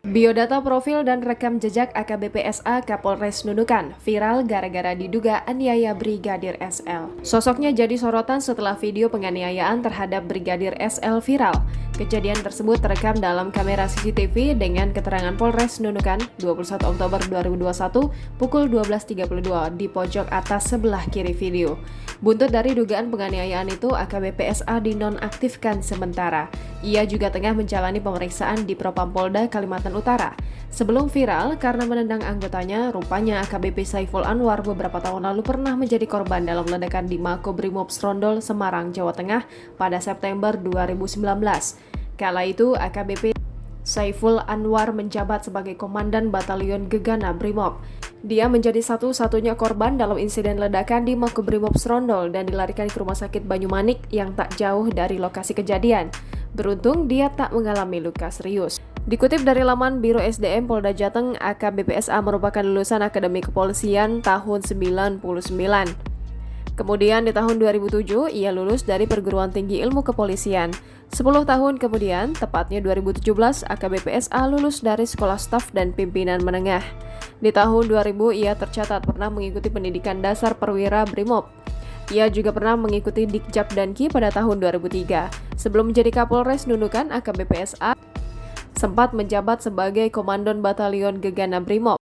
Biodata profil dan rekam jejak AKBP SA Kapolres Nunukan viral gara-gara diduga aniaya Brigadir SL. Sosoknya jadi sorotan setelah video penganiayaan terhadap Brigadir SL viral. Kejadian tersebut terekam dalam kamera CCTV dengan keterangan Polres Nunukan 21 Oktober 2021 pukul 12.32 di pojok atas sebelah kiri video. Buntut dari dugaan penganiayaan itu, AKBP SA dinonaktifkan sementara. Ia juga tengah menjalani pemeriksaan di Propampolda Kalimantan Utara. Sebelum viral, karena menendang anggotanya, rupanya AKBP Saiful Anwar beberapa tahun lalu pernah menjadi korban dalam ledakan di Makobrimob Strondol, Semarang, Jawa Tengah pada September 2019. Kala itu, AKBP Saiful Anwar menjabat sebagai Komandan Batalion Gegana Brimob. Dia menjadi satu-satunya korban dalam insiden ledakan di Makobrimob Strondol dan dilarikan ke Rumah Sakit Banyumanik yang tak jauh dari lokasi kejadian. Beruntung dia tak mengalami luka serius. Dikutip dari laman Biro SDM Polda Jateng, AKBP SA merupakan lulusan Akademi Kepolisian tahun 99. Kemudian di tahun 2007, ia lulus dari Perguruan Tinggi Ilmu Kepolisian. 10 tahun kemudian, tepatnya 2017, AKBP SA lulus dari Sekolah Staf dan Pimpinan Menengah. Di tahun 2000, ia tercatat pernah mengikuti pendidikan dasar perwira Brimob. Ia juga pernah mengikuti Dikjab Danki pada tahun 2003. Sebelum menjadi Kapolres Nunukan, AKBP SA sempat menjabat sebagai Komandan Batalion Gegana Brimob.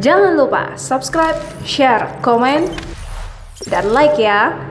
Jangan lupa subscribe, share, komen, dan like ya!